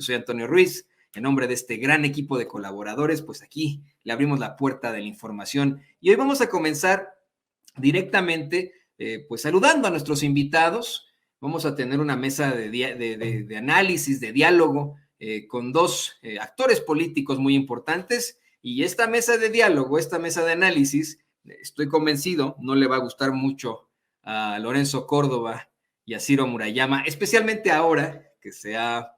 Yo soy Antonio Ruiz. En nombre de este gran equipo de colaboradores, pues aquí le abrimos la puerta de la información. Y hoy vamos a comenzar directamente, pues saludando a nuestros invitados. Vamos a tener una mesa de análisis, de diálogo, con dos actores políticos muy importantes. Y esta mesa de diálogo, esta mesa de análisis, estoy convencido, no le va a gustar mucho a Lorenzo Córdoba y a Ciro Murayama, especialmente ahora que se ha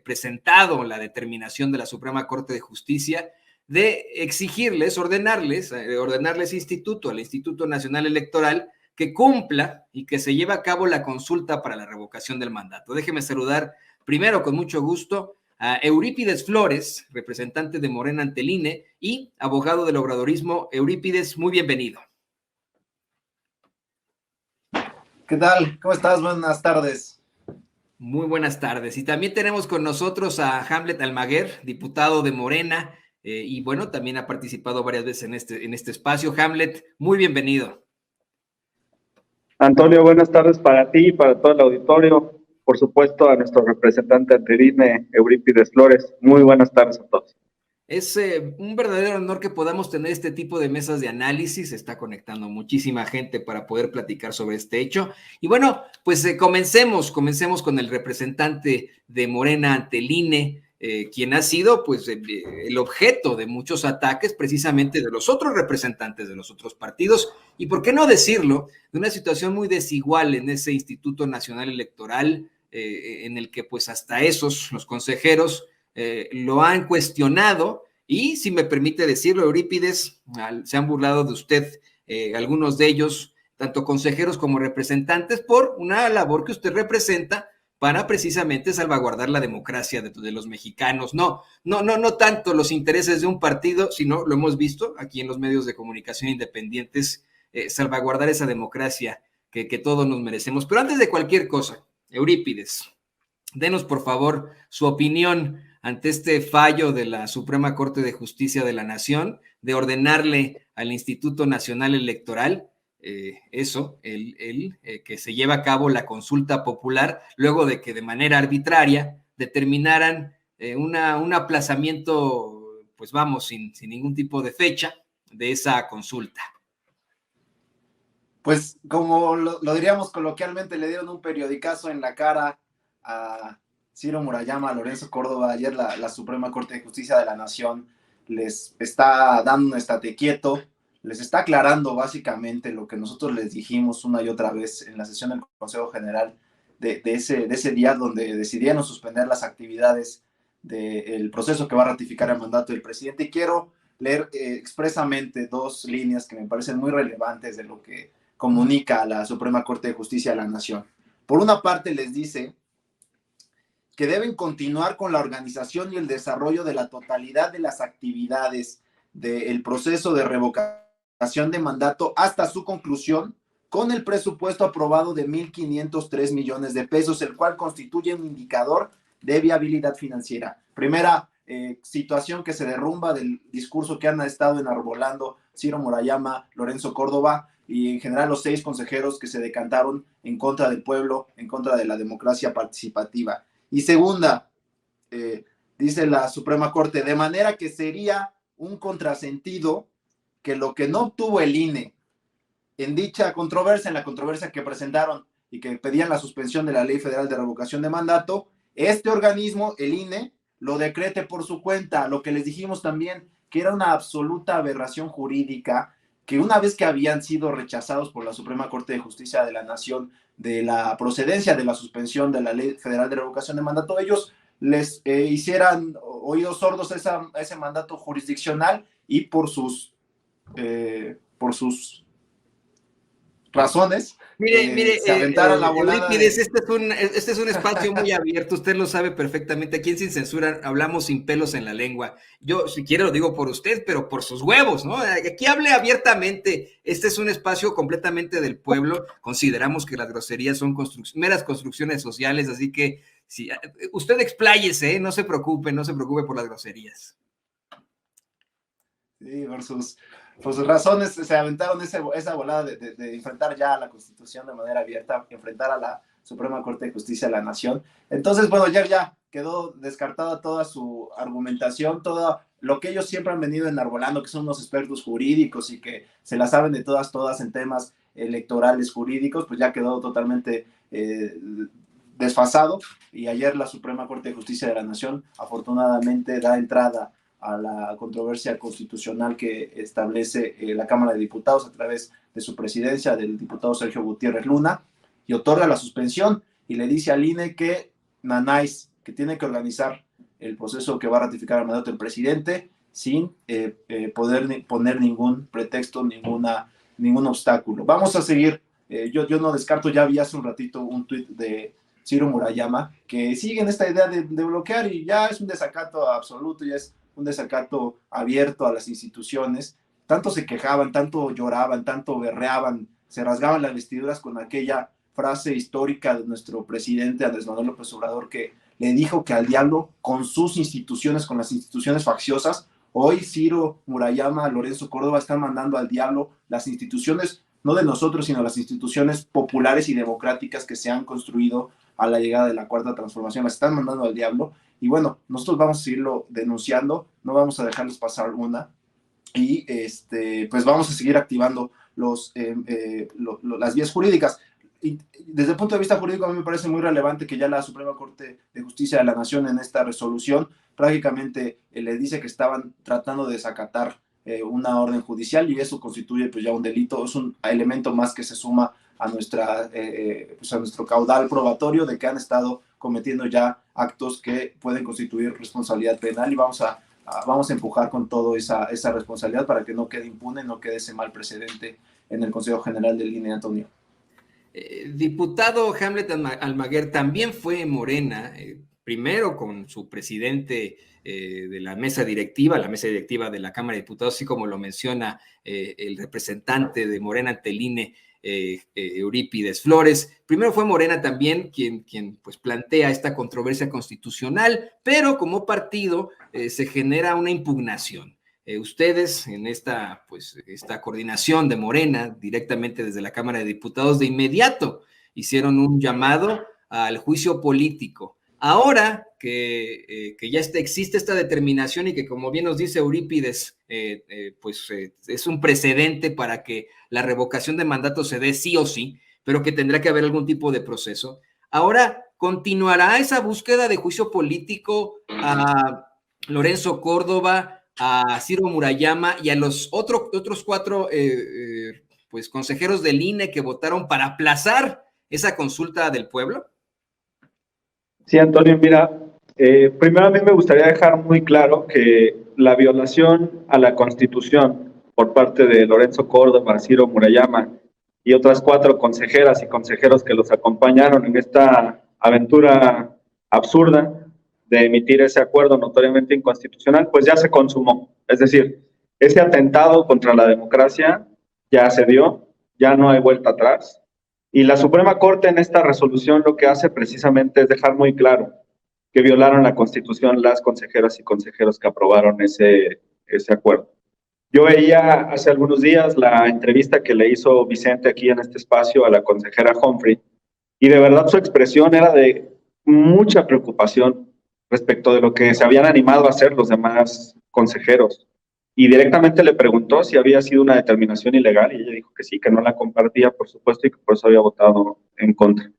presentado la determinación de la Suprema Corte de Justicia de exigirles, ordenarles al Instituto Nacional Electoral que cumpla y que se lleve a cabo la consulta para la revocación del mandato. Déjeme saludar primero con mucho gusto a Eurípides Flores, representante de Morena ante el INE y abogado del obradorismo. Eurípides, muy bienvenido. ¿Qué tal? ¿Cómo estás? Buenas tardes. Muy buenas tardes. Y también tenemos con nosotros a Hamlet Almaguer, diputado de Morena, y bueno, también ha participado varias veces en este espacio. Hamlet, muy bienvenido. Antonio, buenas tardes para ti y para todo el auditorio. Por supuesto, a nuestro representante ante el INE, Eurípides Flores. Muy buenas tardes a todos. Es un verdadero honor que podamos tener este tipo de mesas de análisis. Se está conectando muchísima gente para poder platicar sobre este hecho. Y bueno, pues comencemos con el representante de Morena ante el INE, quien ha sido pues el objeto de muchos ataques precisamente de los otros representantes de los otros partidos. Y por qué no decirlo, de una situación muy desigual en ese Instituto Nacional Electoral, en el que pues hasta los consejeros, lo han cuestionado y, si me permite decirlo, Eurípides, se han burlado de usted, algunos de ellos, tanto consejeros como representantes, por una labor que usted representa para precisamente salvaguardar la democracia de los mexicanos. No tanto los intereses de un partido, sino, lo hemos visto aquí en los medios de comunicación independientes, salvaguardar esa democracia que todos nos merecemos. Pero antes de cualquier cosa, Eurípides, denos por favor su opinión ante este fallo de la Suprema Corte de Justicia de la Nación de ordenarle al Instituto Nacional Electoral que se lleve a cabo la consulta popular luego de que de manera arbitraria determinaran un aplazamiento, pues vamos, sin ningún tipo de fecha de esa consulta. Pues como lo diríamos coloquialmente, le dieron un periodicazo en la cara a Ciro Murayama, a Lorenzo Córdoba. Ayer la Suprema Corte de Justicia de la Nación les está dando un estate quieto, les está aclarando básicamente lo que nosotros les dijimos una y otra vez en la sesión del Consejo General de ese día, donde decidieron suspender las actividades del proceso que va a ratificar el mandato del presidente. Y quiero leer expresamente dos líneas que me parecen muy relevantes de lo que comunica a la Suprema Corte de Justicia de la Nación. Por una parte, les dice que deben continuar con la organización y el desarrollo de la totalidad de las actividades del proceso de revocación de mandato hasta su conclusión con el presupuesto aprobado de 1,503 millones de pesos, el cual constituye un indicador de viabilidad financiera. Primera situación que se derrumba del discurso que han estado enarbolando Ciro Murayama, Lorenzo Córdoba y en general los 6 consejeros que se decantaron en contra del pueblo, en contra de la democracia participativa. Y segunda, dice la Suprema Corte, de manera que sería un contrasentido que lo que no obtuvo el INE en dicha controversia, en la controversia que presentaron y que pedían la suspensión de la Ley Federal de Revocación de Mandato, este organismo, el INE, lo decrete por su cuenta. Lo que les dijimos también, que era una absoluta aberración jurídica, que una vez que habían sido rechazados por la Suprema Corte de Justicia de la Nación de la procedencia de la suspensión de la Ley Federal de Revocación de Mandato, ellos les hicieran oídos sordos a ese mandato jurisdiccional y por sus razones, mire, se aventaran la volada. Eurípides, este es un espacio muy abierto, usted lo sabe perfectamente. Aquí en Sin Censura hablamos sin pelos en la lengua. Yo, si quiere, lo digo por usted, pero por sus huevos, ¿no? Aquí hable abiertamente. Este es un espacio completamente del pueblo. Consideramos que las groserías son meras construcciones sociales, así que si, usted expláyese, no se preocupe por las groserías. Sí, por sus razones se aventaron esa volada de enfrentar ya a la Constitución de manera abierta, enfrentar a la Suprema Corte de Justicia de la Nación. Entonces, bueno, ya quedó descartada toda su argumentación, todo lo que ellos siempre han venido enarbolando, que son unos expertos jurídicos y que se la saben de todas en temas electorales jurídicos, pues ya quedó totalmente desfasado. Y ayer la Suprema Corte de Justicia de la Nación afortunadamente da entrada a la controversia constitucional que establece la Cámara de Diputados a través de su presidencia, del diputado Sergio Gutiérrez Luna, y otorga la suspensión y le dice al INE que Nanáis, que tiene que organizar el proceso que va a ratificar el mandato del presidente sin poder poner ningún pretexto, ningún obstáculo. Vamos a seguir, yo no descarto, ya vi hace un ratito un tuit de Ciro Murayama, que sigue en esta idea de bloquear, y ya es un desacato absoluto, ya es un desacato abierto a las instituciones. Tanto se quejaban, tanto lloraban, tanto berreaban, se rasgaban las vestiduras con aquella frase histórica de nuestro presidente Andrés Manuel López Obrador, que le dijo que al diablo con sus instituciones, con las instituciones facciosas. Hoy Ciro Murayama, Lorenzo Córdoba están mandando al diablo las instituciones, no de nosotros, sino las instituciones populares y democráticas que se han construido a la llegada de la Cuarta Transformación. Las están mandando al diablo. Y bueno, nosotros vamos a seguirlo denunciando, no vamos a dejarles pasar una, y pues vamos a seguir activando las vías jurídicas. Y desde el punto de vista jurídico, a mí me parece muy relevante que ya la Suprema Corte de Justicia de la Nación, en esta resolución, prácticamente le dice que estaban tratando de desacatar una orden judicial, y eso constituye pues ya un delito, es un elemento más que se suma a nuestro caudal probatorio de que han estado cometiendo ya actos que pueden constituir responsabilidad penal, y vamos a empujar con todo esa responsabilidad para que no quede impune, no quede ese mal precedente en el Consejo General del INE, Antonio. Diputado Hamlet Almaguer también fue Morena, primero con su presidente de la mesa directiva de la Cámara de Diputados, así como lo menciona el representante de Morena ante el INE, Eurípides Flores. Primero fue Morena también quien pues plantea esta controversia constitucional, pero como partido se genera una impugnación. Ustedes en esta coordinación de Morena, directamente desde la Cámara de Diputados, de inmediato hicieron un llamado al juicio político. Ahora que ya existe esta determinación y que, como bien nos dice Eurípides, es un precedente para que la revocación de mandato se dé sí o sí, pero que tendrá que haber algún tipo de proceso. Ahora, ¿continuará esa búsqueda de juicio político a Lorenzo Córdoba, a Ciro Murayama y a los otros 4 consejeros del INE que votaron para aplazar esa consulta del pueblo? Sí, Antonio, mira, primero a mí me gustaría dejar muy claro que la violación a la Constitución por parte de Lorenzo Córdoba, Ciro Murayama y otras 4 consejeras y consejeros que los acompañaron en esta aventura absurda de emitir ese acuerdo notoriamente inconstitucional, pues ya se consumó. Es decir, ese atentado contra la democracia ya se dio, ya no hay vuelta atrás. Y la Suprema Corte en esta resolución lo que hace precisamente es dejar muy claro que violaron la Constitución las consejeras y consejeros que aprobaron ese acuerdo. Yo veía hace algunos días la entrevista que le hizo Vicente aquí en este espacio a la consejera Humphrey, y de verdad su expresión era de mucha preocupación respecto de lo que se habían animado a hacer los demás consejeros. Y directamente le preguntó si había sido una determinación ilegal, y ella dijo que sí, que no la compartía, por supuesto, y que por eso había votado en contra.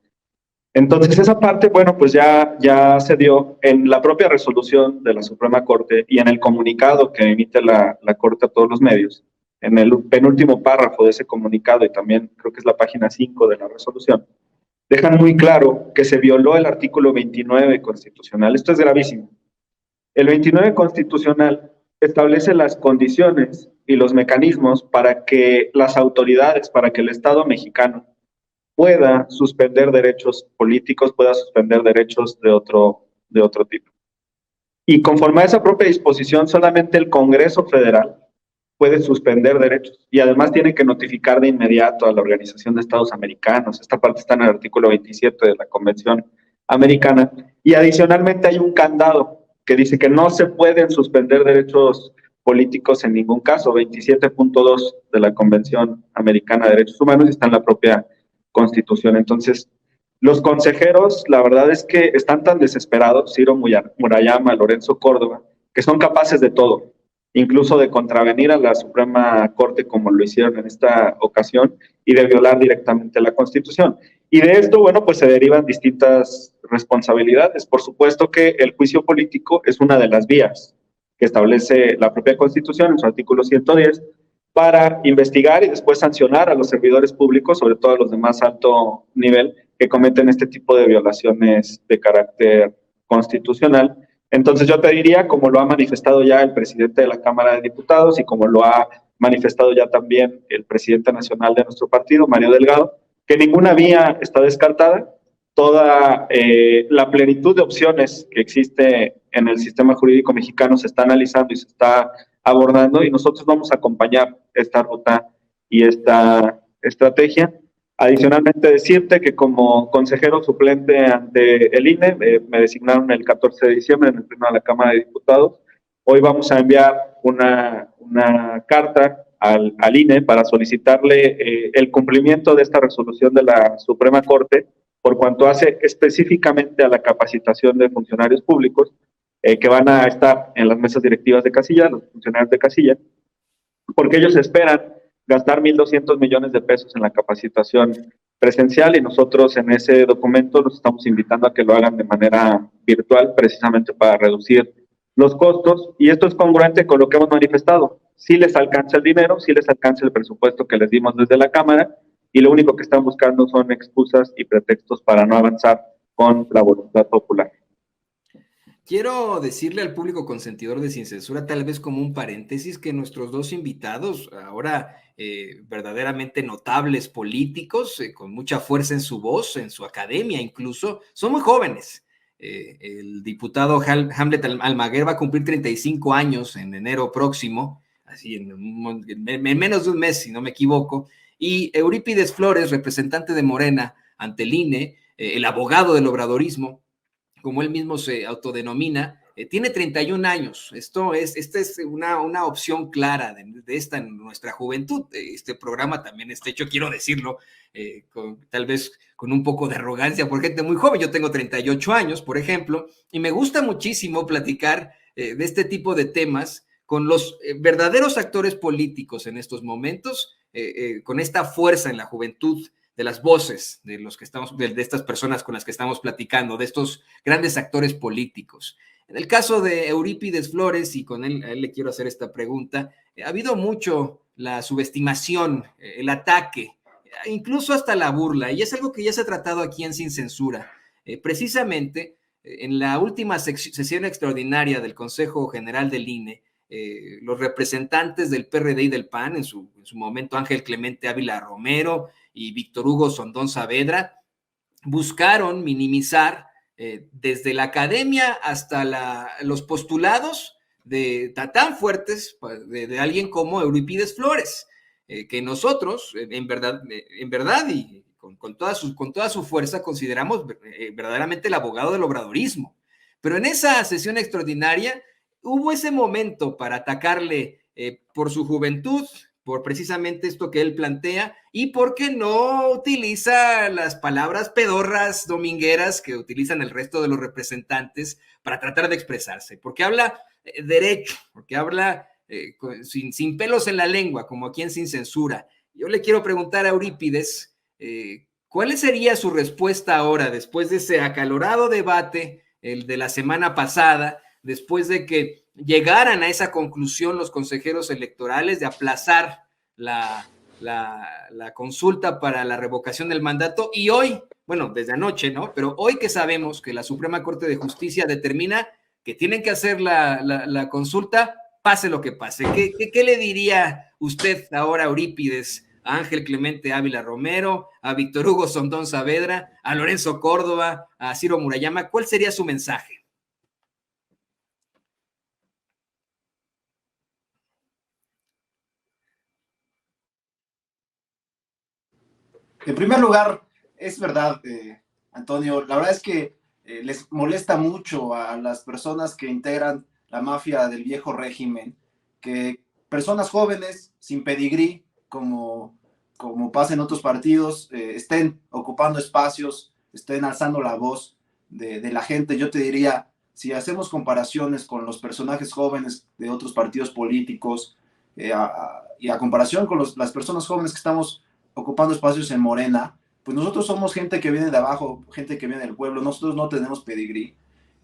Entonces, esa parte, bueno, pues ya se dio en la propia resolución de la Suprema Corte y en el comunicado que emite la Corte a todos los medios. En el penúltimo párrafo de ese comunicado, y también creo que es la página 5 de la resolución, dejan muy claro que se violó el artículo 29 constitucional. Esto es gravísimo. El 29 constitucional establece las condiciones y los mecanismos para que las autoridades, para que el Estado mexicano pueda suspender derechos políticos, pueda suspender derechos de otro tipo. Y conforme a esa propia disposición, solamente el Congreso Federal puede suspender derechos, y además tiene que notificar de inmediato a la Organización de Estados Americanos. Esta parte está en el artículo 27 de la Convención Americana, y adicionalmente hay un candado que dice que no se pueden suspender derechos políticos en ningún caso, 27.2 de la Convención Americana de Derechos Humanos, y está en la propia Constitución. Entonces, Los consejeros, la verdad es que están tan desesperados, Ciro Murayama, Lorenzo Córdoba, que son capaces de todo, incluso de contravenir a la Suprema Corte como lo hicieron en esta ocasión y de violar directamente la Constitución. Y de esto, bueno, pues se derivan distintas responsabilidades. Por supuesto que el juicio político es una de las vías que establece la propia Constitución en su artículo 110 para investigar y después sancionar a los servidores públicos, sobre todo a los de más alto nivel, que cometen este tipo de violaciones de carácter constitucional. Entonces yo te diría, como lo ha manifestado ya el presidente de la Cámara de Diputados y como lo ha manifestado ya también el presidente nacional de nuestro partido, Mario Delgado, que ninguna vía está descartada, toda la plenitud de opciones que existe en el sistema jurídico mexicano se está analizando y se está abordando y nosotros vamos a acompañar esta ruta y esta estrategia. Adicionalmente, decirte que como consejero suplente ante el INE, me designaron el 14 de diciembre en el Pleno de la Cámara de Diputados. Hoy vamos a enviar una carta al INE para solicitarle el cumplimiento de esta resolución de la Suprema Corte por cuanto hace específicamente a la capacitación de funcionarios públicos que van a estar en las mesas directivas de casilla, los funcionarios de casilla, porque ellos esperan gastar 1.200 millones de pesos en la capacitación presencial y nosotros en ese documento los estamos invitando a que lo hagan de manera virtual precisamente para reducir los costos y esto es congruente con lo que hemos manifestado. Sí les alcanza el dinero, sí les alcanza el presupuesto que les dimos desde la Cámara y lo único que están buscando son excusas y pretextos para no avanzar con la voluntad popular. Quiero decirle al público consentidor de Sin Censura, tal vez como un paréntesis, que nuestros dos invitados, ahora verdaderamente notables políticos, con mucha fuerza en su voz, en su academia incluso, son muy jóvenes. El diputado Hamlet Almaguer va a cumplir 35 años en enero próximo, así en menos de un mes, si no me equivoco, y Eurípides Flores, representante de Morena ante el INE, el abogado del obradorismo, como él mismo se autodenomina, tiene 31 años. Esta es una opción clara de esta en nuestra juventud. Este programa también está hecho, quiero decirlo, tal vez con un poco de arrogancia por gente muy joven. Yo tengo 38 años, por ejemplo, y me gusta muchísimo platicar de este tipo de temas con los verdaderos actores políticos en estos momentos, con esta fuerza en la juventud, de las voces de los que estamos, de estas personas con las que estamos platicando, de estos grandes actores políticos. En el caso de Eurípides Flores, y con él, a él le quiero hacer esta pregunta, ha habido mucho la subestimación, el ataque, incluso hasta la burla, y es algo que ya se ha tratado aquí en Sin Censura. Precisamente, en la última sesión extraordinaria del Consejo General del INE, los representantes del PRD y del PAN, en su momento Ángel Clemente Ávila Romero y Víctor Hugo Sondón Saavedra, buscaron minimizar desde la academia hasta los postulados tan fuertes de alguien como Eurípides Flores, que nosotros, en verdad y con toda su fuerza, consideramos verdaderamente el abogado del obradorismo. Pero en esa sesión extraordinaria hubo ese momento para atacarle por su juventud, por precisamente esto que él plantea, y porque no utiliza las palabras pedorras domingueras que utilizan el resto de los representantes para tratar de expresarse, porque habla derecho, porque habla sin pelos en la lengua, como aquí en Sin Censura. Yo le quiero preguntar a Eurípides, ¿cuál sería su respuesta ahora, después de ese acalorado debate, el de la semana pasada, después de que llegaran a esa conclusión los consejeros electorales de aplazar la consulta para la revocación del mandato y hoy, bueno, desde anoche, ¿no? Pero hoy que sabemos que la Suprema Corte de Justicia determina que tienen que hacer la consulta, pase lo que pase. ¿Qué le diría usted ahora, Eurípides, a Ángel Clemente Ávila Romero, a Víctor Hugo Sondón Saavedra, a Lorenzo Córdoba, a Ciro Murayama? ¿Cuál sería su mensaje? En primer lugar, es verdad, Antonio, la verdad es que les molesta mucho a las personas que integran la mafia del viejo régimen, que personas jóvenes, sin pedigrí, como pasa en otros partidos, estén ocupando espacios estén alzando la voz de la gente. Yo te diría, si hacemos comparaciones con los personajes jóvenes de otros partidos políticos y a comparación con las personas jóvenes que estamos ocupando espacios en Morena, pues nosotros somos gente que viene de abajo, gente que viene del pueblo, nosotros no tenemos pedigrí.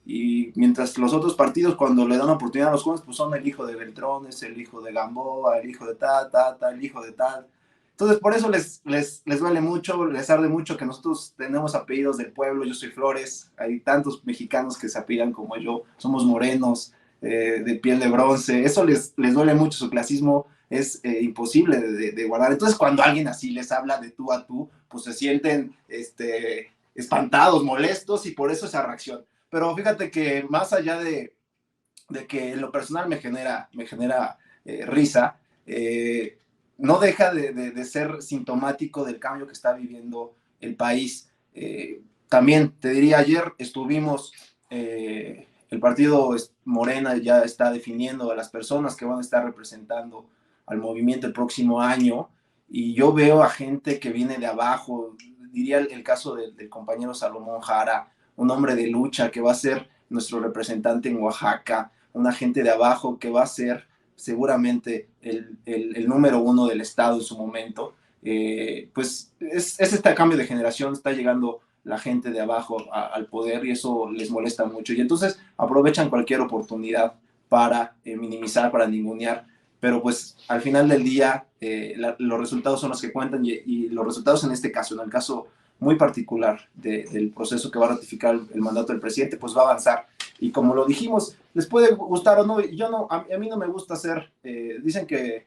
Y mientras los otros partidos, cuando le dan oportunidad a los jóvenes, pues son el hijo de Beltrones, el hijo de Gamboa, el hijo de el hijo de tal. Entonces, por eso les duele mucho, les arde mucho que nosotros tenemos apellidos del pueblo. Yo soy Flores, hay tantos mexicanos que se apellidan como yo, somos morenos, de piel de bronce. Eso les duele mucho, su clasismo es imposible de guardar. Entonces, cuando alguien así les habla de tú a tú, pues se sienten espantados, molestos, y por eso esa reacción. Pero fíjate que más allá de que en lo personal me genera risa, no deja de ser sintomático del cambio que está viviendo el país. También te diría, ayer estuvimos, el partido Morena ya está definiendo a las personas que van a estar representando al movimiento el próximo año, y yo veo a gente que viene de abajo. Diría el caso del compañero Salomón Jara, un hombre de lucha que va a ser nuestro representante en Oaxaca, una gente de abajo que va a ser seguramente el número uno del estado en su momento. Pues es este cambio de generación, está llegando la gente de abajo al poder, y eso les molesta mucho, y entonces aprovechan cualquier oportunidad para minimizar, para ningunear, pero pues al final del día los resultados son los que cuentan, y los resultados en este caso, en el caso muy particular del proceso que va a ratificar el mandato del presidente, pues va a avanzar. Y como lo dijimos, les puede gustar o no, yo no, a mí no me gusta hacer, dicen que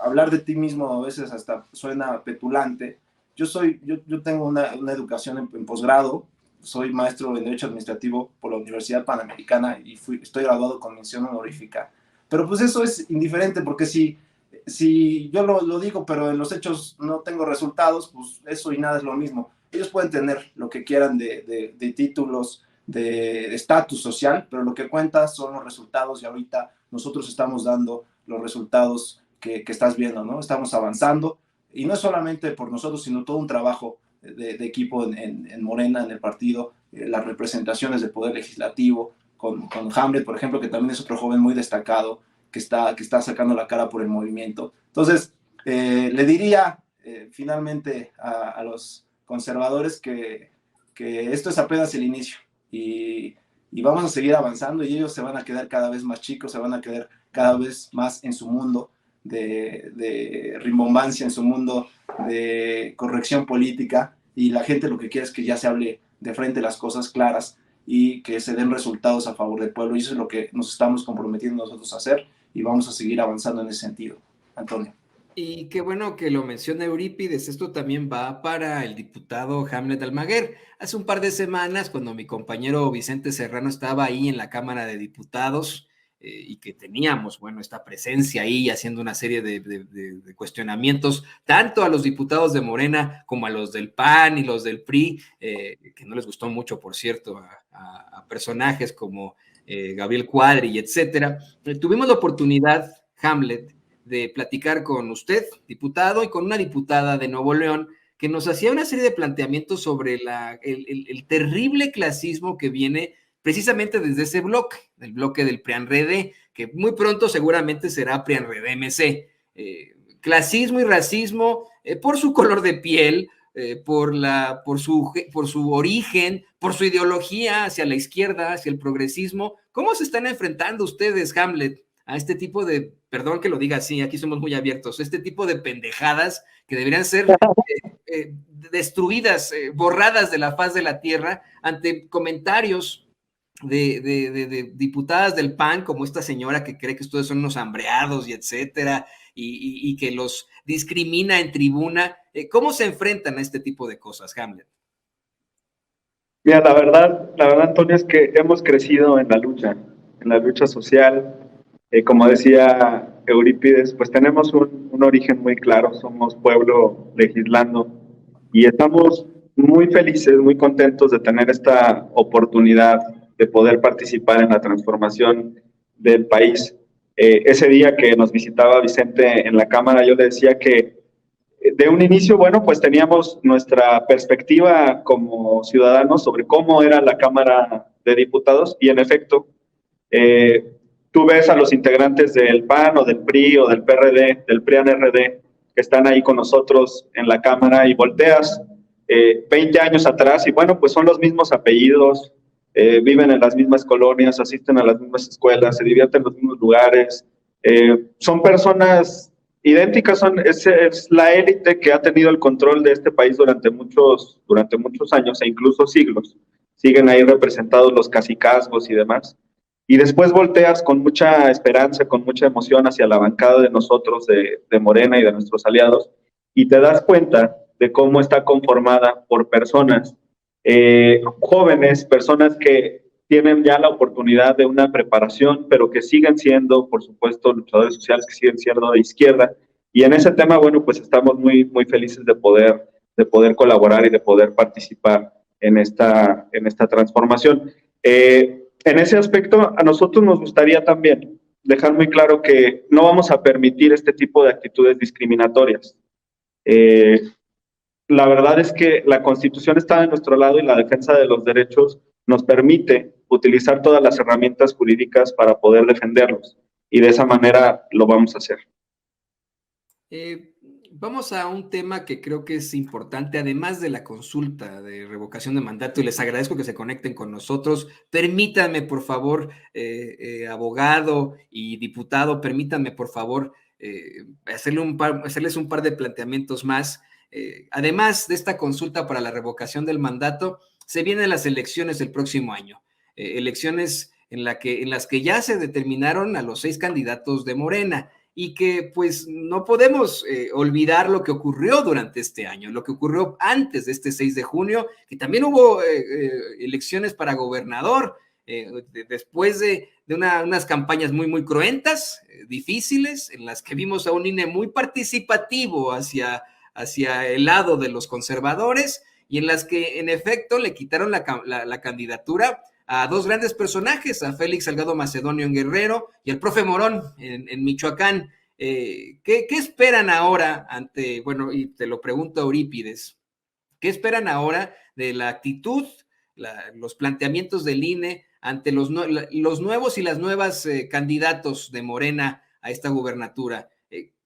hablar de ti mismo a veces hasta suena petulante. Yo tengo una educación en posgrado, soy maestro en Derecho Administrativo por la Universidad Panamericana y estoy graduado con mención honorífica. Pero pues eso es indiferente, porque si yo lo digo, pero en los hechos no tengo resultados, pues eso y nada es lo mismo. Ellos pueden tener lo que quieran de títulos, de estatus social, pero lo que cuenta son los resultados, y ahorita nosotros estamos dando los resultados que estás viendo, ¿no? Estamos avanzando, y no es solamente por nosotros, sino todo un trabajo de equipo en Morena, en el partido, las representaciones del Poder Legislativo, con Hamlet, por ejemplo, que también es otro joven muy destacado, que está sacando la cara por el movimiento. Entonces, le diría finalmente a los conservadores que esto es apenas el inicio, y vamos a seguir avanzando, y ellos se van a quedar cada vez más chicos, se van a quedar cada vez más en su mundo de rimbombancia, en su mundo de corrección política, y la gente lo que quiere es que ya se hable de frente las cosas claras y que se den resultados a favor del pueblo, y eso es lo que nos estamos comprometiendo nosotros a hacer, y vamos a seguir avanzando en ese sentido. Antonio. Y qué bueno que lo menciona Eurípides, esto también va para el diputado Hamlet Almaguer. Hace un par de semanas, cuando mi compañero Vicente Serrano estaba ahí en la Cámara de Diputados, y que teníamos, bueno, esta presencia ahí haciendo una serie de cuestionamientos, tanto a los diputados de Morena como a los del PAN y los del PRI, que no les gustó mucho, por cierto, a personajes como Gabriel Cuadri y etcétera. Tuvimos la oportunidad, Hamlet, de platicar con usted, diputado, y con una diputada de Nuevo León, que nos hacía una serie de planteamientos sobre el terrible clasismo que viene precisamente desde ese bloque, del bloque del PRIAN-RD, que muy pronto seguramente será PRIAN-RD-MC. Clasismo y racismo por su color de piel, por su origen, por su ideología hacia la izquierda, hacia el progresismo. ¿Cómo se están enfrentando ustedes, Hamlet, a este tipo de, perdón que lo diga así, aquí somos muy abiertos, este tipo de pendejadas que deberían ser destruidas, borradas de la faz de la tierra, ante comentarios de diputadas del PAN, como esta señora que cree que ustedes son unos hambreados y etcétera, y que los discrimina en tribuna? ¿Cómo se enfrentan a este tipo de cosas, Hamlet? Mira, la verdad, Antonio, es que hemos crecido en la lucha social. Como decía Eurípides, pues tenemos un origen muy claro, somos pueblo legislando, y estamos muy felices, muy contentos de tener esta oportunidad de poder participar en la transformación del país. Ese día que nos visitaba Vicente en la Cámara, yo le decía que de un inicio, bueno, pues teníamos nuestra perspectiva como ciudadanos sobre cómo era la Cámara de Diputados y en efecto, tú ves a los integrantes del PAN o del PRI o del PRD, del PRIAN-RD, que están ahí con nosotros en la Cámara y volteas 20 años atrás y bueno, pues son los mismos apellidos, viven en las mismas colonias, asisten a las mismas escuelas, se divierten en los mismos lugares, son personas idénticas, es la élite que ha tenido el control de este país durante muchos años e incluso siglos. Siguen ahí representados los cacicazgos y demás. Y después volteas con mucha esperanza, con mucha emoción hacia la bancada de nosotros, de Morena y de nuestros aliados, y te das cuenta de cómo está conformada por personas jóvenes, personas que tienen ya la oportunidad de una preparación, pero que siguen siendo, por supuesto, luchadores sociales, que siguen siendo de izquierda. Y en ese tema, bueno, pues estamos muy, muy felices de poder colaborar y de poder participar en esta transformación. En ese aspecto, a nosotros nos gustaría también dejar muy claro que no vamos a permitir este tipo de actitudes discriminatorias. La verdad es que la Constitución está de nuestro lado y la defensa de los derechos nos permite utilizar todas las herramientas jurídicas para poder defenderlos y de esa manera lo vamos a hacer. Vamos a un tema que creo que es importante, además de la consulta de revocación de mandato, y les agradezco que se conecten con nosotros. Permítanme, por favor, abogado y diputado, permítanme, por favor, hacerles un par de planteamientos más. Además de esta consulta para la revocación del mandato, se vienen las elecciones del próximo año, elecciones en las que ya se determinaron a los 6 candidatos de Morena, y que pues no podemos olvidar lo que ocurrió durante este año, lo que ocurrió antes de este 6 de junio, que también hubo elecciones para gobernador, después de unas campañas muy, muy cruentas, difíciles, en las que vimos a un INE muy participativo hacia el lado de los conservadores, y en las que en efecto le quitaron la candidatura a 2 grandes personajes, a Félix Salgado Macedonio en Guerrero y al profe Morón en Michoacán. ¿Qué esperan ahora bueno, y te lo pregunto a Eurípides, qué esperan ahora de la actitud, los planteamientos del INE ante los nuevos y las nuevas candidatos de Morena a esta gubernatura?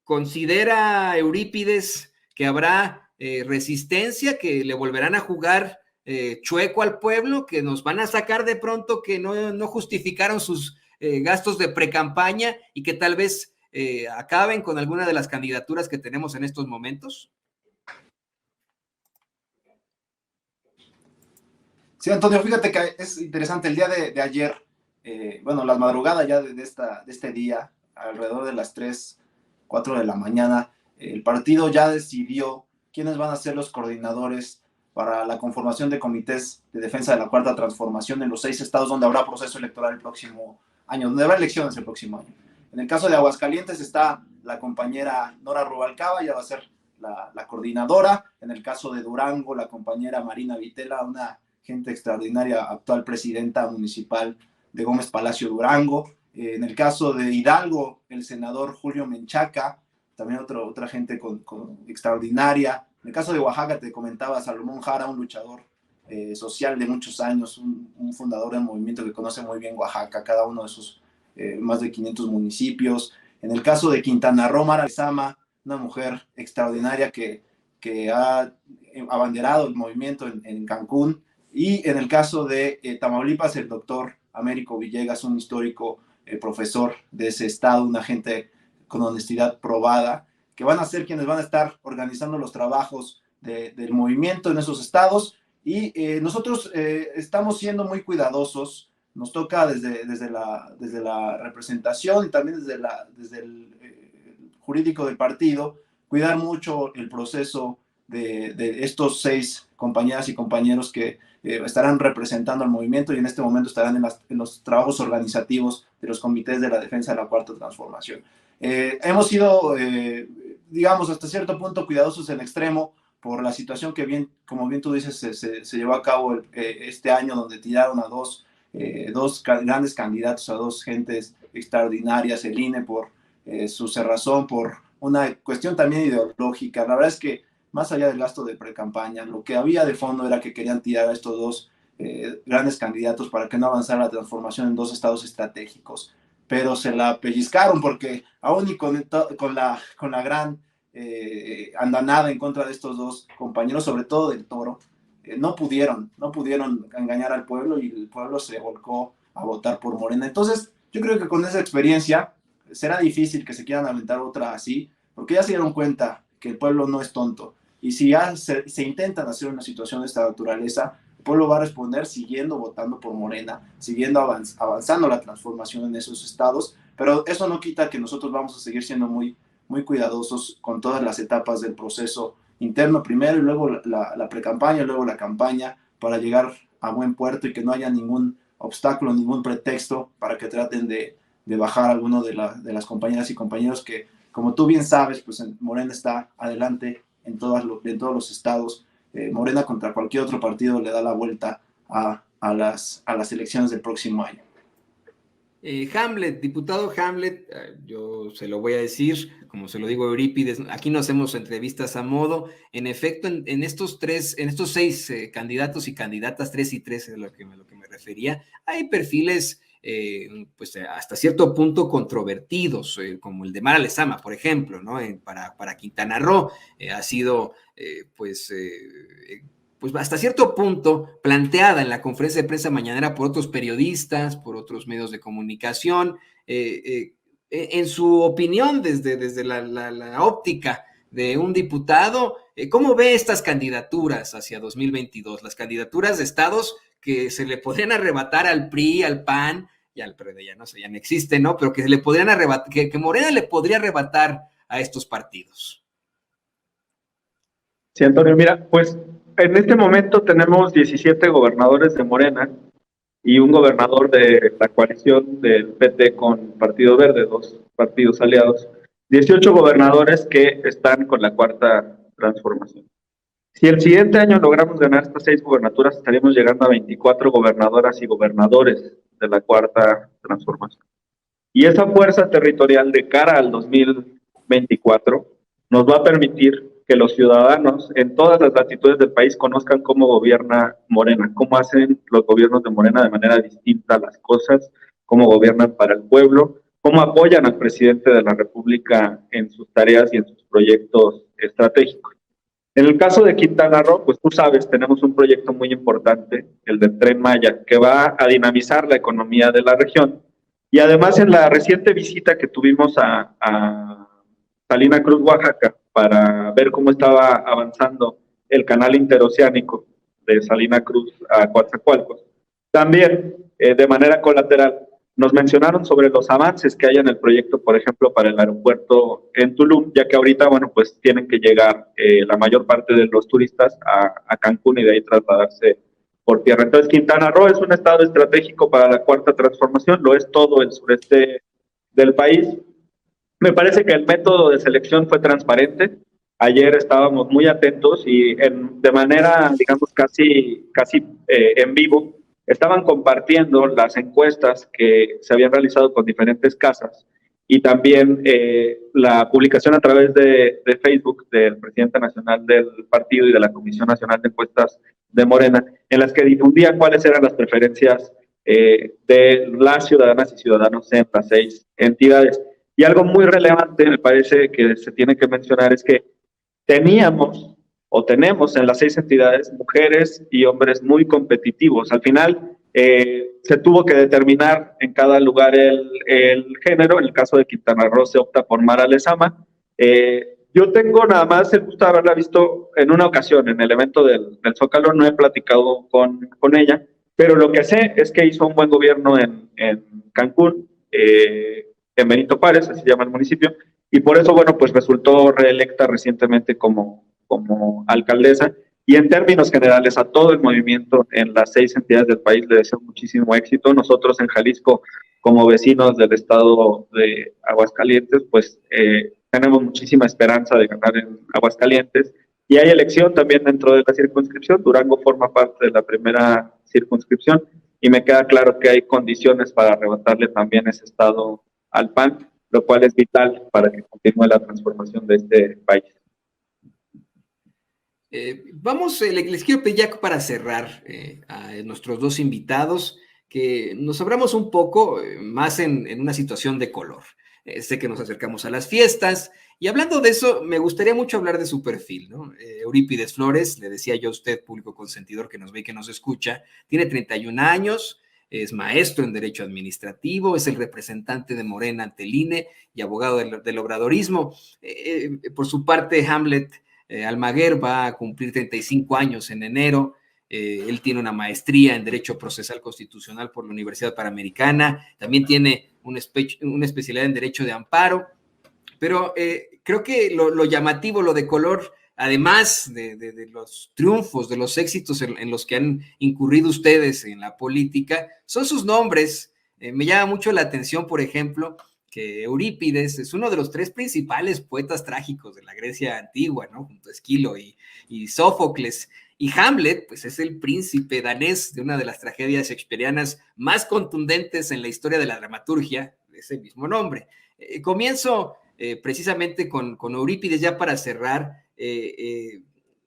¿Considera Eurípides que habrá resistencia, que le volverán a jugar chueco al pueblo, que nos van a sacar de pronto que no justificaron sus gastos de precampaña y que tal vez acaben con alguna de las candidaturas que tenemos en estos momentos? Sí, Antonio, fíjate que es interesante. El día de ayer, bueno, las madrugadas ya de este día, alrededor de las 3, 4 de la mañana, el partido ya decidió quiénes van a ser los coordinadores para la conformación de comités de defensa de la Cuarta Transformación en los 6 estados donde habrá proceso electoral el próximo año, donde habrá elecciones el próximo año. En el caso de Aguascalientes está la compañera Nora Rubalcaba, ya va a ser la coordinadora. En el caso de Durango, la compañera Marina Vitela, una gente extraordinaria, actual presidenta municipal de Gómez Palacio Durango. En el caso de Hidalgo, el senador Julio Menchaca, también otra gente extraordinaria. En el caso de Oaxaca, te comentaba Salomón Jara, un luchador social de muchos años, un fundador del movimiento que conoce muy bien Oaxaca, cada uno de sus más de 500 municipios. En el caso de Quintana Roo, Mara Lezama, una mujer extraordinaria que ha abanderado el movimiento en Cancún. Y en el caso de Tamaulipas, el doctor Américo Villegas, un histórico profesor de ese estado, una gente con honestidad probada, que van a ser quienes van a estar organizando los trabajos del movimiento en esos estados. Y nosotros estamos siendo muy cuidadosos. Nos toca desde la representación y también desde el jurídico del partido cuidar mucho el proceso de estos 6 compañeras y compañeros que estarán representando al movimiento y en este momento estarán en los trabajos organizativos de los comités de la defensa de la Cuarta Transformación. Hemos sido, digamos, hasta cierto punto cuidadosos en extremo por la situación que como bien tú dices, se llevó a cabo este año, donde tiraron a dos grandes candidatos, a 2 gentes extraordinarias, el INE por su cerrazón, por una cuestión también ideológica. La verdad es que más allá del gasto de precampaña, lo que había de fondo era que querían tirar a estos dos grandes candidatos para que no avanzara la transformación en dos estados estratégicos. Pero se la pellizcaron porque aún y con la gran andanada en contra de estos dos compañeros, sobre todo del Toro, no pudieron engañar al pueblo y el pueblo se volcó a votar por Morena. Entonces, yo creo que con esa experiencia será difícil que se quieran aventar otra así, porque ya se dieron cuenta que el pueblo no es tonto. Y si ya se intentan hacer una situación de esta naturaleza, el pueblo va a responder siguiendo votando por Morena, siguiendo avanzando la transformación en esos estados, pero eso no quita que nosotros vamos a seguir siendo muy cuidadosos con todas las etapas del proceso interno primero y luego la precampaña, luego la campaña, para llegar a buen puerto y que no haya ningún obstáculo, ningún pretexto para que traten de bajar a alguno de las compañeras y compañeros que, como tú bien sabes, pues Morena está adelante en todos los estados. Morena contra cualquier otro partido le da la vuelta a las elecciones del próximo año. Hamlet, diputado Hamlet, yo se lo voy a decir, como se lo digo a Eurípides, aquí no hacemos entrevistas a modo. En efecto, en estos 6 candidatos y candidatas, 3 y 3 es lo que me refería, hay perfiles pues hasta cierto punto controvertidos, como el de Mara Lezama, por ejemplo, ¿no? Para Quintana Roo ha sido pues hasta cierto punto planteada en la conferencia de prensa mañanera por otros periodistas, por otros medios de comunicación, en su opinión desde la óptica de un diputado, ¿cómo ve estas candidaturas hacia 2022? Las candidaturas de estados que se le podrían arrebatar al PRI, al PAN, y al PRD ya no sé, ya no existe, ¿no? Pero que se le podrían arrebatar, que Morena le podría arrebatar a estos partidos. Sí, Antonio, mira, pues en este momento tenemos 17 gobernadores de Morena y un gobernador de la coalición del PT con Partido Verde, 2 partidos aliados, 18 gobernadores que están con la Cuarta Transformación. Si el siguiente año logramos ganar estas 6 gubernaturas, estaríamos llegando a 24 gobernadoras y gobernadores de la Cuarta Transformación. Y esa fuerza territorial de cara al 2024 nos va a permitir que los ciudadanos en todas las latitudes del país conozcan cómo gobierna Morena, cómo hacen los gobiernos de Morena de manera distinta las cosas, cómo gobiernan para el pueblo, cómo apoyan al presidente de la República en sus tareas y en sus proyectos estratégicos. En el caso de Quintana Roo, pues tú sabes, tenemos un proyecto muy importante, el del Tren Maya, que va a dinamizar la economía de la región. Y además en la reciente visita que tuvimos a Salina Cruz, Oaxaca, para ver cómo estaba avanzando el canal interoceánico de Salina Cruz a Coatzacoalcos, también de manera colateral nos mencionaron sobre los avances que hay en el proyecto, por ejemplo, para el aeropuerto en Tulum, ya que ahorita, bueno, pues tienen que llegar la mayor parte de los turistas a Cancún y de ahí trasladarse por tierra. Entonces, Quintana Roo es un estado estratégico para la Cuarta Transformación, lo es todo el sureste del país. Me parece que el método de selección fue transparente. Ayer estábamos muy atentos y de manera, digamos, casi en vivo, estaban compartiendo las encuestas que se habían realizado con diferentes casas y también la publicación a través de Facebook del presidente nacional del partido y de la Comisión Nacional de Encuestas de Morena, en las que difundían cuáles eran las preferencias de las ciudadanas y ciudadanos en las 6 entidades. Y algo muy relevante, me parece que se tiene que mencionar, es que teníamos o tenemos en las 6 entidades mujeres y hombres muy competitivos. Al final se tuvo que determinar en cada lugar el género. En el caso de Quintana Roo se opta por Mara Lezama. Yo tengo nada más el gusto de haberla visto en una ocasión en el evento del Zócalo. No he platicado con ella, pero lo que sé es que hizo un buen gobierno en Cancún, en Benito Juárez, así se llama el municipio, y por eso, bueno, pues resultó reelecta recientemente como alcaldesa. Y en términos generales, a todo el movimiento en las 6 entidades del país le deseo muchísimo éxito. Nosotros en Jalisco, como vecinos del estado de Aguascalientes, pues tenemos muchísima esperanza de ganar en Aguascalientes. Y hay elección también dentro de la circunscripción. Durango forma parte de la primera circunscripción y me queda claro que hay condiciones para arrebatarle también ese estado al PAN. lo cual es vital para que continúe la transformación de este país. Les quiero pedir ya para cerrar a nuestros dos invitados que nos abramos un poco más en una situación de color. Sé que nos acercamos a las fiestas y hablando de eso, me gustaría mucho hablar de su perfil, ¿no? Eurípides Flores, le decía yo a usted, público consentidor que nos ve y que nos escucha, tiene 31 años, es maestro en Derecho Administrativo, es el representante de Morena ante el INE y abogado del obradorismo. Por su parte, Hamlet Almaguer va a cumplir 35 años en enero. Él tiene una maestría en Derecho Procesal Constitucional por la Universidad Panamericana. También tiene una especialidad en Derecho de Amparo. Pero creo que lo llamativo, lo de color, además de los triunfos, de los éxitos en los que han incurrido ustedes en la política, son sus nombres. Me llama mucho la atención, por ejemplo, que Eurípides es uno de los tres principales poetas trágicos de la Grecia antigua, ¿no? Junto a Esquilo y Sófocles. Y Hamlet, pues es el príncipe danés de una de las tragedias shakespearianas más contundentes en la historia de la dramaturgia, de ese mismo nombre. Comienzo precisamente con Eurípides ya para cerrar.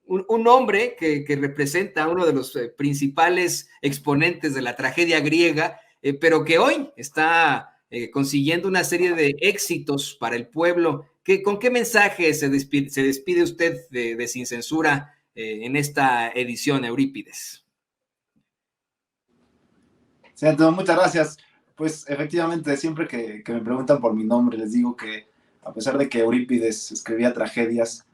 Un hombre que representa a uno de los principales exponentes de la tragedia griega, pero que hoy está consiguiendo una serie de éxitos para el pueblo. ¿Con qué mensaje se despide usted de Sin Censura en esta edición, Eurípides? Sí, Antonio, muchas gracias. Pues efectivamente, siempre que me preguntan por mi nombre, les digo que a pesar de que Eurípides escribía tragedias,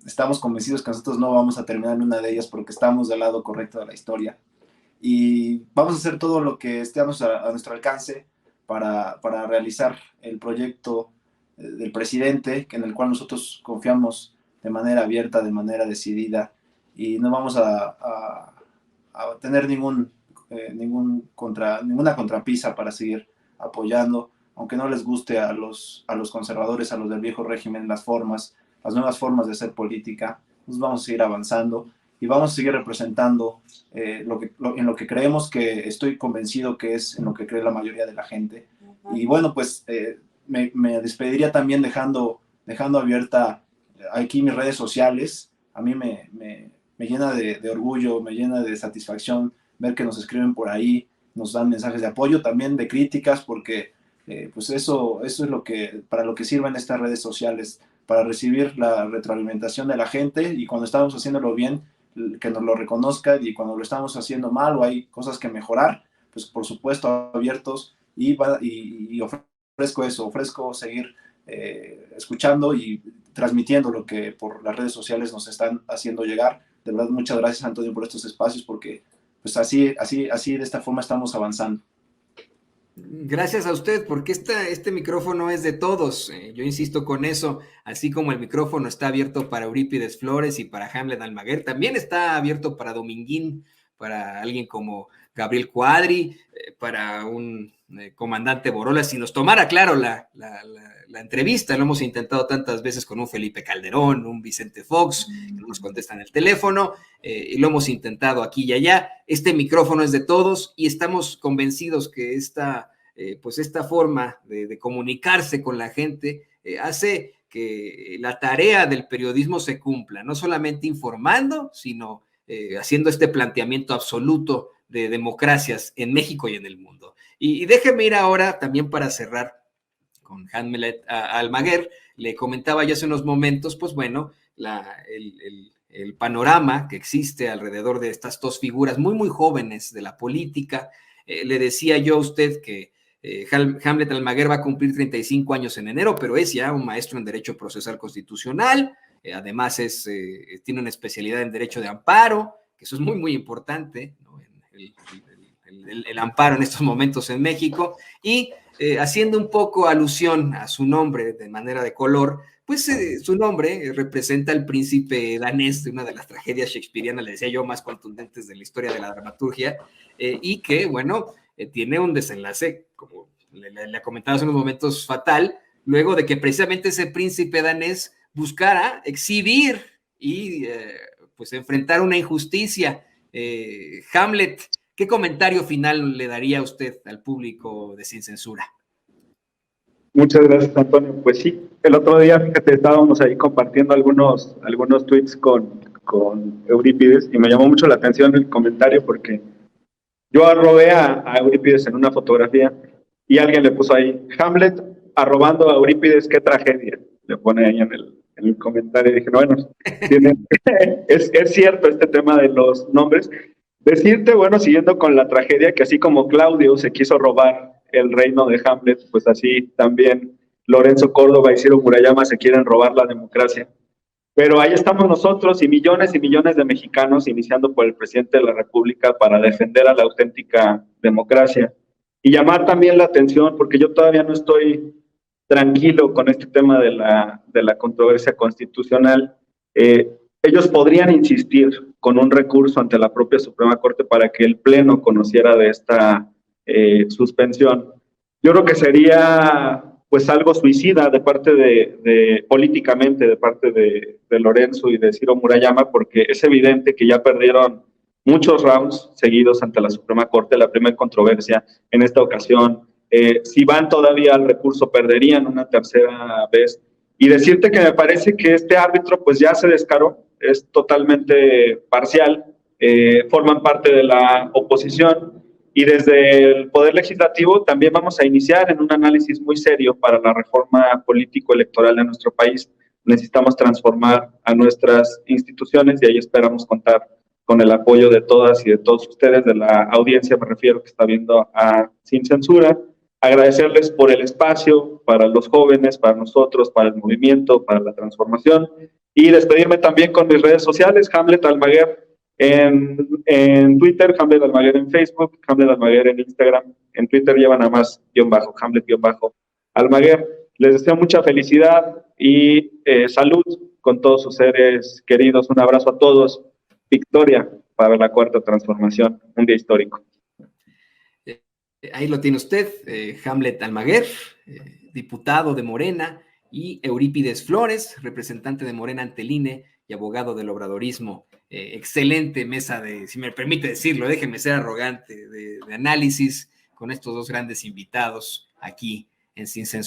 estamos convencidos que nosotros no vamos a terminar en una de ellas porque estamos del lado correcto de la historia. Y vamos a hacer todo lo que esté a nuestro alcance para realizar el proyecto del presidente, en el cual nosotros confiamos de manera abierta, de manera decidida, y no vamos a tener ninguna contrapisa para seguir apoyando, aunque no les guste a los conservadores, a los del viejo régimen, las nuevas formas de hacer política. Nos vamos a seguir avanzando y vamos a seguir representando en lo que creemos, que estoy convencido que es en lo que cree la mayoría de la gente. Y bueno, pues me despediría también dejando abierta aquí mis redes sociales. A mí me llena de orgullo, me llena de satisfacción ver que nos escriben por ahí, nos dan mensajes de apoyo, también de críticas, porque pues eso es para lo que sirven estas redes sociales, para recibir la retroalimentación de la gente, y cuando estamos haciéndolo bien, que nos lo reconozca, y cuando lo estamos haciendo mal o hay cosas que mejorar, pues por supuesto abiertos, y ofrezco seguir escuchando y transmitiendo lo que por las redes sociales nos están haciendo llegar. De verdad, muchas gracias, Antonio, por estos espacios, porque pues así de esta forma estamos avanzando. Gracias a usted, porque este micrófono es de todos. Yo insisto con eso, así como el micrófono está abierto para Eurípides Flores y para Hamlet Almaguer, también está abierto para Dominguín, para alguien como Gabriel Cuadri, para un comandante Borola. Si nos tomara, claro, la entrevista, lo hemos intentado tantas veces con un Felipe Calderón, un Vicente Fox, que no nos contestan el teléfono, y lo hemos intentado aquí y allá. Este micrófono es de todos y estamos convencidos que esta forma de comunicarse con la gente hace que la tarea del periodismo se cumpla, no solamente informando, sino haciendo este planteamiento absoluto de democracias en México y en el mundo. Y déjeme ir ahora también para cerrar con Hamlet Almaguer. Le comentaba ya hace unos momentos, pues bueno, el panorama que existe alrededor de estas dos figuras muy, muy jóvenes de la política. Le decía yo a usted que Hamlet Almaguer va a cumplir 35 años en enero, pero es ya un maestro en Derecho Procesal Constitucional. Además, tiene una especialidad en Derecho de Amparo, que eso es muy, muy importante, ¿no? El amparo en estos momentos en México. Y haciendo un poco alusión a su nombre de manera de color, pues su nombre representa al príncipe danés de una de las tragedias shakespearianas, le decía yo, más contundentes de la historia de la dramaturgia, y que, bueno, tiene un desenlace, como le comentaba hace unos momentos, fatal, luego de que precisamente ese príncipe danés buscara exhibir y pues enfrentar una injusticia. Hamlet, ¿qué comentario final le daría usted al público de Sin Censura? Muchas gracias, Antonio. Pues sí, el otro día, fíjate, estábamos ahí compartiendo algunos tweets con Eurípides y me llamó mucho la atención el comentario porque yo arrobé a Eurípides en una fotografía y alguien le puso ahí, Hamlet arrobando a Eurípides, qué tragedia. Le pone ahí en el comentario y dije, bueno, es cierto este tema de los nombres. Decirte, bueno, siguiendo con la tragedia, que así como Claudio se quiso robar el reino de Hamlet, pues así también Lorenzo Córdoba y Ciro Murayama se quieren robar la democracia. Pero ahí estamos nosotros y millones de mexicanos, iniciando por el presidente de la República, para defender a la auténtica democracia. Y llamar también la atención, porque yo todavía no estoy tranquilo con este tema de la controversia constitucional. Ellos podrían insistir con un recurso ante la propia Suprema Corte para que el Pleno conociera de esta suspensión. Yo creo que sería pues algo suicida de parte políticamente, de parte de Lorenzo y de Ciro Murayama, porque es evidente que ya perdieron muchos rounds seguidos ante la Suprema Corte, la primera controversia en esta ocasión. Si van todavía al recurso, perderían una tercera vez. Y decirte que me parece que este árbitro pues ya se descaró, es totalmente parcial, forman parte de la oposición y desde el Poder Legislativo también vamos a iniciar en un análisis muy serio para la reforma político-electoral de nuestro país. Necesitamos transformar a nuestras instituciones y ahí esperamos contar con el apoyo de todas y de todos ustedes, de la audiencia me refiero, que está viendo a Sin Censura. Agradecerles por el espacio para los jóvenes, para nosotros, para el movimiento, para la transformación y despedirme también con mis redes sociales, Hamlet Almaguer en Twitter, Hamlet Almaguer en Facebook, Hamlet Almaguer en Instagram. En Twitter llevan a más Hamlet-Almaguer. Les deseo mucha felicidad y salud con todos sus seres queridos. Un abrazo a todos. Victoria para la Cuarta Transformación, un día histórico. Ahí lo tiene usted, Hamlet Almaguer, diputado de Morena, y Eurípides Flores, representante de Morena ante el INE y abogado del obradorismo. Excelente mesa de, si me permite decirlo, déjeme ser arrogante, de análisis con estos dos grandes invitados aquí en Sin Censura.